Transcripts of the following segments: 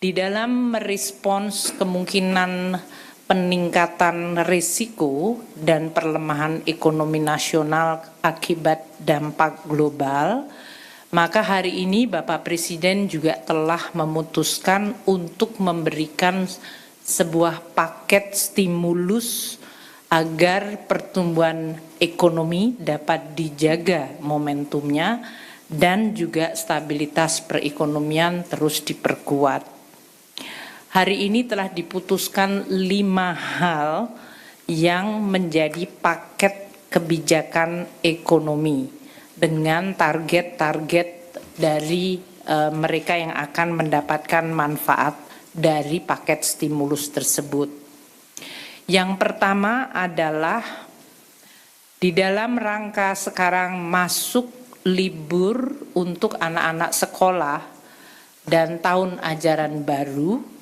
Di dalam merespons kemungkinan peningkatan risiko dan perlemahan ekonomi nasional akibat dampak global, maka hari ini Bapak Presiden juga telah memutuskan untuk memberikan sebuah paket stimulus agar pertumbuhan ekonomi dapat dijaga momentumnya dan juga stabilitas perekonomian terus diperkuat. Hari ini telah diputuskan 5 hal yang menjadi paket kebijakan ekonomi dengan target-target dari mereka yang akan mendapatkan manfaat dari paket stimulus tersebut. Yang pertama adalah di dalam rangka sekarang masuk libur untuk anak-anak sekolah dan tahun ajaran baru,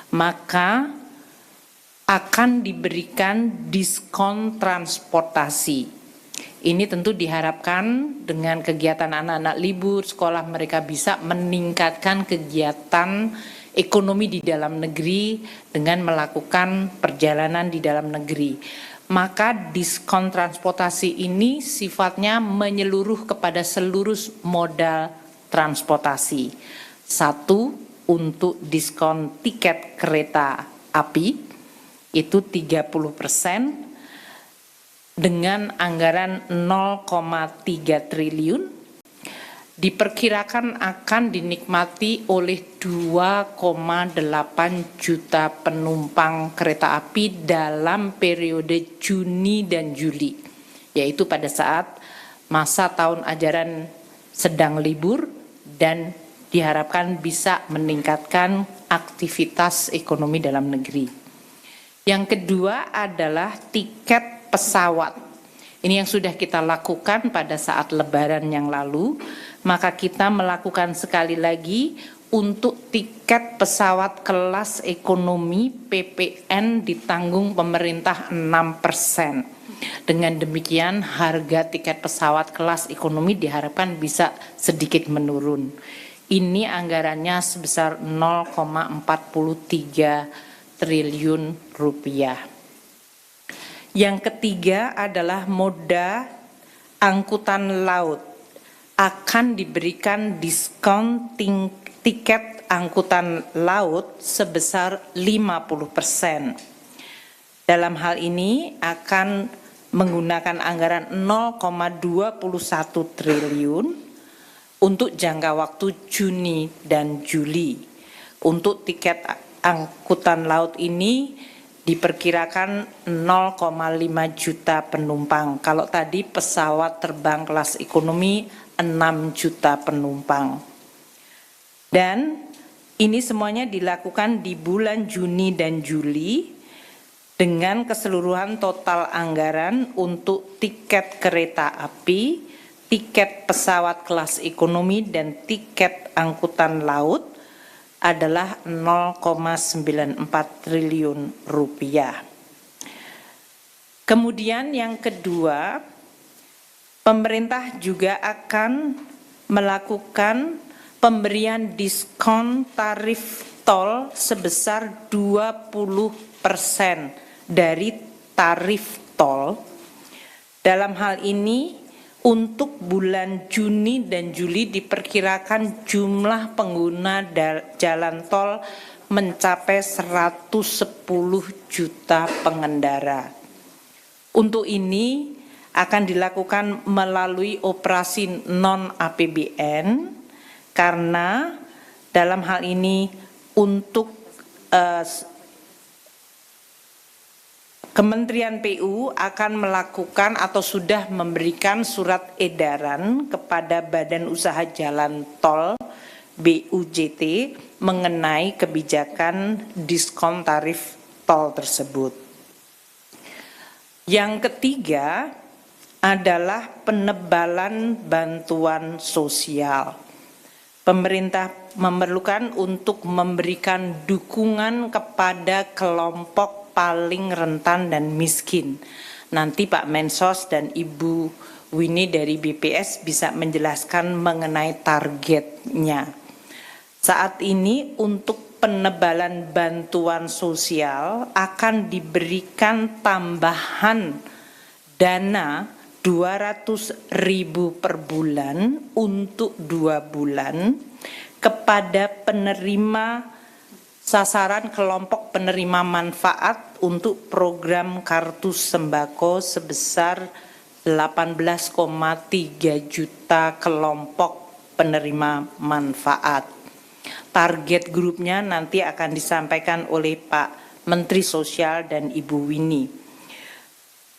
maka akan diberikan diskon transportasi. Ini tentu diharapkan dengan kegiatan anak-anak libur sekolah mereka bisa meningkatkan kegiatan ekonomi di dalam negeri dengan melakukan perjalanan di dalam negeri. Maka diskon transportasi ini sifatnya menyeluruh kepada seluruh modal transportasi. Satu, untuk diskon tiket kereta api itu 30% dengan anggaran 0,3 triliun diperkirakan akan dinikmati oleh 2,8 juta penumpang kereta api dalam periode Juni dan Juli, yaitu pada saat masa tahun ajaran sedang libur dan diharapkan bisa meningkatkan aktivitas ekonomi dalam negeri. Yang kedua adalah tiket pesawat. Ini yang sudah kita lakukan pada saat Lebaran yang lalu, maka kita melakukan sekali lagi untuk tiket pesawat kelas ekonomi PPN ditanggung pemerintah 6%. Dengan demikian harga tiket pesawat kelas ekonomi diharapkan bisa sedikit menurun. Ini anggarannya sebesar 0,43 triliun rupiah. Yang ketiga adalah moda angkutan laut akan diberikan diskon tiket angkutan laut sebesar 50%. Dalam hal ini akan menggunakan anggaran 0,21 triliun untuk jangka waktu Juni dan Juli. Untuk tiket angkutan laut ini diperkirakan 0,5 juta penumpang. Kalau tadi pesawat terbang kelas ekonomi 6 juta penumpang. Dan ini semuanya dilakukan di bulan Juni dan Juli dengan keseluruhan total anggaran untuk tiket kereta api, tiket pesawat kelas ekonomi dan tiket angkutan laut adalah 0,94 triliun rupiah. Kemudian yang kedua, pemerintah juga akan melakukan pemberian diskon tarif tol sebesar 20% dari tarif tol. Dalam hal ini untuk bulan Juni dan Juli diperkirakan jumlah pengguna jalan tol mencapai 110 juta pengendara. Untuk ini akan dilakukan melalui operasi non-APBN karena dalam hal ini untuk Kementerian PU akan melakukan atau sudah memberikan surat edaran kepada Badan Usaha Jalan Tol BUJT mengenai kebijakan diskon tarif tol tersebut. Yang ketiga adalah penebalan bantuan sosial. Pemerintah memerlukan untuk memberikan dukungan kepada kelompok paling rentan dan miskin. Nanti Pak Mensos dan Ibu Winnie dari BPS bisa menjelaskan mengenai targetnya. Saat ini untuk penebalan bantuan sosial akan diberikan tambahan dana 200.000 per bulan untuk 2 bulan kepada penerima sasaran kelompok penerima manfaat untuk program kartu sembako sebesar 18,3 juta kelompok penerima manfaat. Target grupnya nanti akan disampaikan oleh Pak Menteri Sosial dan Ibu Winnie.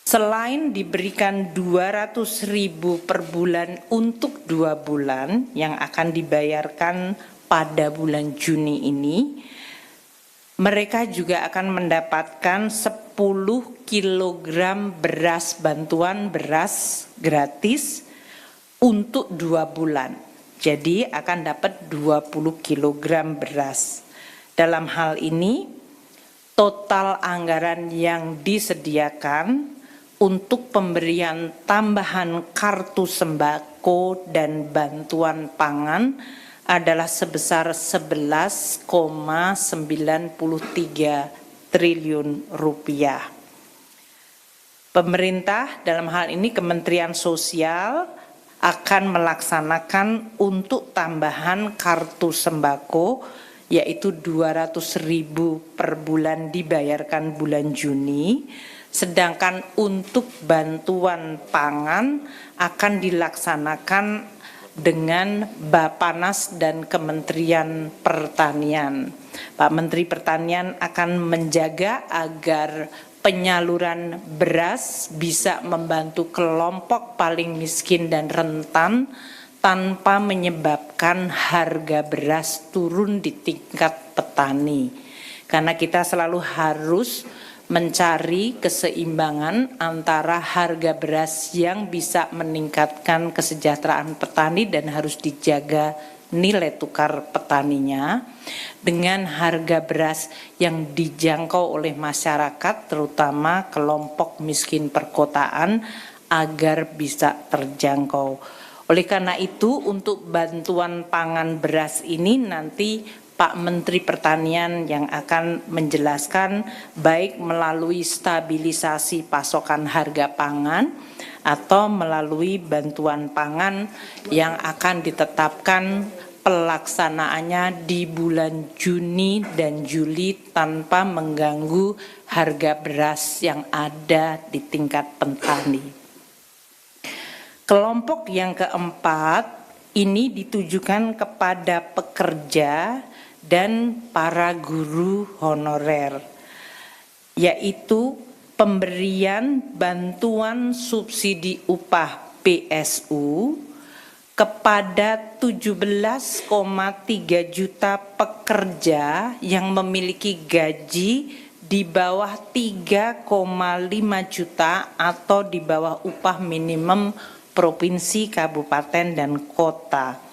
Selain diberikan 200.000 per bulan untuk 2 bulan yang akan dibayarkan pada bulan Juni ini, mereka juga akan mendapatkan 10 kilogram beras, bantuan beras gratis untuk 2 bulan. Jadi akan dapat 20 kg beras. Dalam hal ini, total anggaran yang disediakan untuk pemberian tambahan kartu sembako dan bantuan pangan adalah sebesar 11,93 triliun rupiah. Pemerintah dalam hal ini Kementerian Sosial akan melaksanakan untuk tambahan kartu sembako yaitu 200.000 per bulan dibayarkan bulan Juni, sedangkan untuk bantuan pangan akan dilaksanakan dengan Bappenas dan Kementerian Pertanian. Pak Menteri Pertanian akan menjaga agar penyaluran beras bisa membantu kelompok paling miskin dan rentan tanpa menyebabkan harga beras turun di tingkat petani. Karena kita selalu harus mencari keseimbangan antara harga beras yang bisa meningkatkan kesejahteraan petani dan harus dijaga nilai tukar petaninya dengan harga beras yang dijangkau oleh masyarakat terutama kelompok miskin perkotaan agar bisa terjangkau. Oleh karena itu untuk bantuan pangan beras ini nanti Pak Menteri Pertanian yang akan menjelaskan baik melalui stabilisasi pasokan harga pangan atau melalui bantuan pangan yang akan ditetapkan pelaksanaannya di bulan Juni dan Juli tanpa mengganggu harga beras yang ada di tingkat petani. Kelompok yang keempat ini ditujukan kepada pekerja dan para guru honorer, yaitu pemberian bantuan subsidi upah PSU kepada 17,3 juta pekerja yang memiliki gaji di bawah 3,5 juta atau di bawah upah minimum provinsi, kabupaten, dan kota.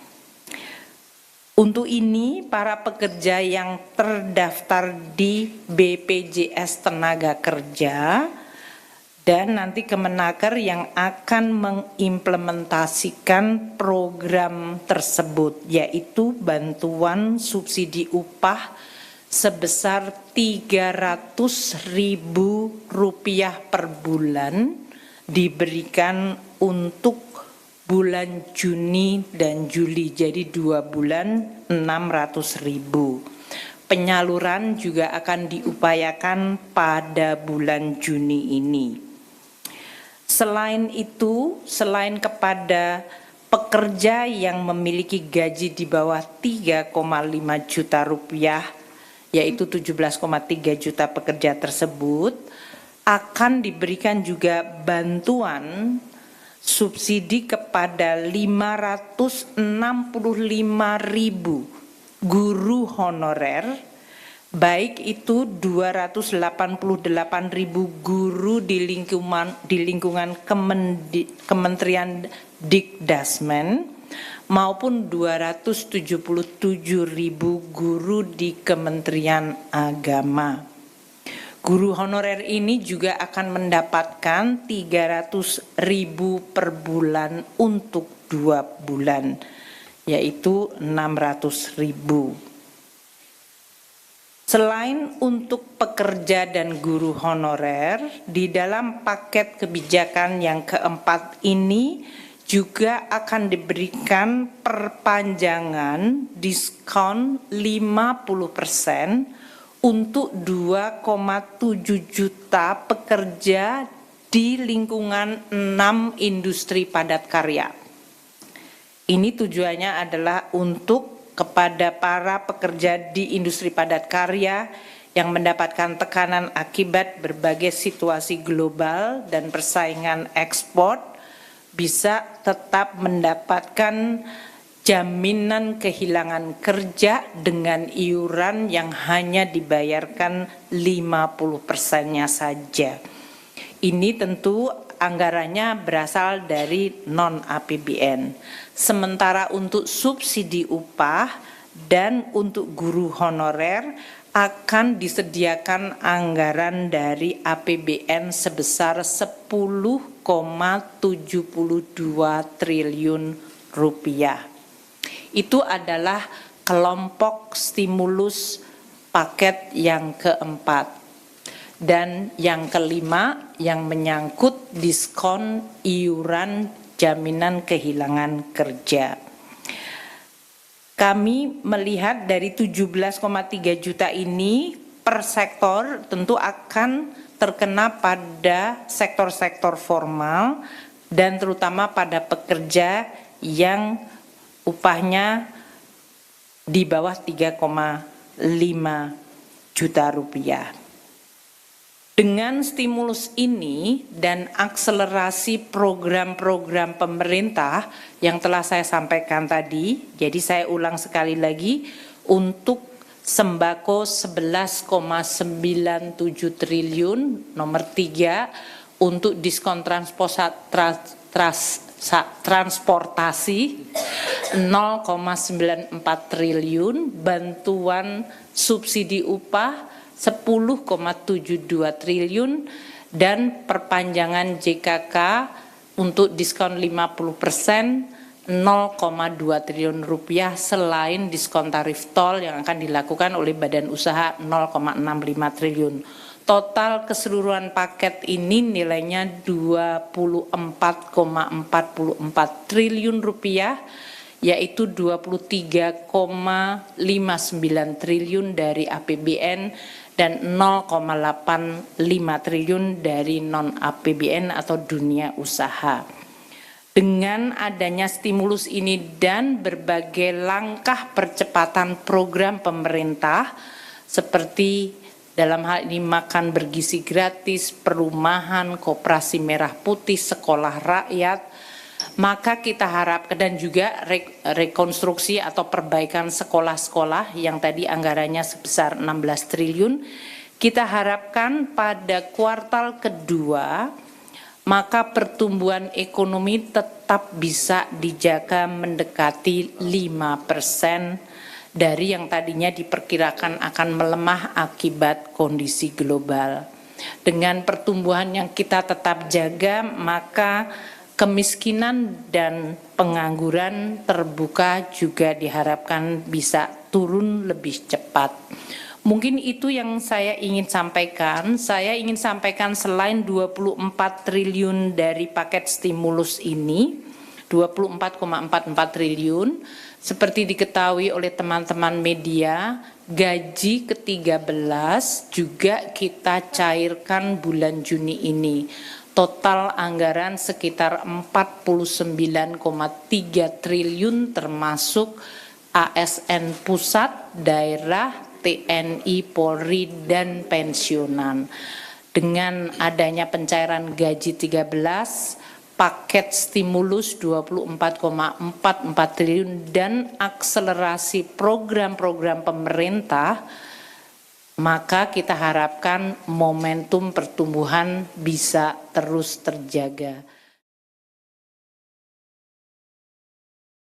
Untuk ini, para pekerja yang terdaftar di BPJS Tenaga Kerja dan nanti Kemenaker yang akan mengimplementasikan program tersebut, yaitu bantuan subsidi upah sebesar Rp300.000 per bulan diberikan untuk bulan Juni dan Juli, jadi 2 bulan 600.000. Penyaluran juga akan diupayakan pada bulan Juni ini. Selain itu, selain kepada pekerja yang memiliki gaji di bawah 3,5 juta rupiah, yaitu 17,3 juta pekerja tersebut, akan diberikan juga bantuan subsidi kepada 565.000 guru honorer, baik itu 288.000 guru di lingkungan Kementerian Dikdasmen maupun 277.000 guru di Kementerian Agama. Guru honorer ini juga akan mendapatkan 300.000 per bulan untuk 2 bulan, yaitu 600.000. Selain untuk pekerja dan guru honorer, di dalam paket kebijakan yang keempat ini juga akan diberikan perpanjangan diskon 50% untuk 2,7 juta pekerja di lingkungan 6 industri padat karya. Ini tujuannya adalah untuk kepada para pekerja di industri padat karya yang mendapatkan tekanan akibat berbagai situasi global dan persaingan ekspor bisa tetap mendapatkan jaminan kehilangan kerja dengan iuran yang hanya dibayarkan 50%-nya saja. Ini tentu anggarannya berasal dari non-APBN. Sementara untuk subsidi upah dan untuk guru honorer akan disediakan anggaran dari APBN sebesar 10,72 triliun rupiah. Itu adalah kelompok stimulus paket yang keempat. Dan yang kelima yang menyangkut diskon iuran jaminan kehilangan kerja. Kami melihat dari 17,3 juta ini per sektor tentu akan terkena pada sektor-sektor formal dan terutama pada pekerja yang upahnya di bawah 3,5 juta rupiah. Dengan stimulus ini dan akselerasi program-program pemerintah yang telah saya sampaikan tadi, jadi saya ulang sekali lagi, untuk sembako 11,97 triliun, nomor 3, untuk diskon transportasi 0,94 triliun, bantuan subsidi upah 10,72 triliun dan perpanjangan JKK untuk diskon 50% 0,2 triliun rupiah selain diskon tarif tol yang akan dilakukan oleh badan usaha 0,65 triliun. Total keseluruhan paket ini nilainya 24,44 triliun rupiah, yaitu 23,59 triliun dari APBN dan 0,85 triliun dari non-APBN atau dunia usaha. Dengan adanya stimulus ini dan berbagai langkah percepatan program pemerintah seperti dalam hal ini makan bergizi gratis, perumahan, koperasi merah putih, sekolah rakyat, maka kita harapkan dan juga rekonstruksi atau perbaikan sekolah-sekolah yang tadi anggarannya sebesar 16 triliun, kita harapkan pada kuartal kedua maka pertumbuhan ekonomi tetap bisa dijaga mendekati 5% dari yang tadinya diperkirakan akan melemah akibat kondisi global. Dengan pertumbuhan yang kita tetap jaga, maka kemiskinan dan pengangguran terbuka juga diharapkan bisa turun lebih cepat. Mungkin itu yang saya ingin sampaikan. Saya ingin sampaikan selain 24 triliun dari paket stimulus ini, 24,44 triliun, seperti diketahui oleh teman-teman media, gaji ke-13 juga kita cairkan bulan Juni ini. Total anggaran sekitar 49,3 triliun termasuk ASN pusat, daerah, TNI, Polri, dan pensiunan. Dengan adanya pencairan gaji 13, paket stimulus 24,44 triliun dan akselerasi program-program pemerintah, maka kita harapkan momentum pertumbuhan bisa terus terjaga.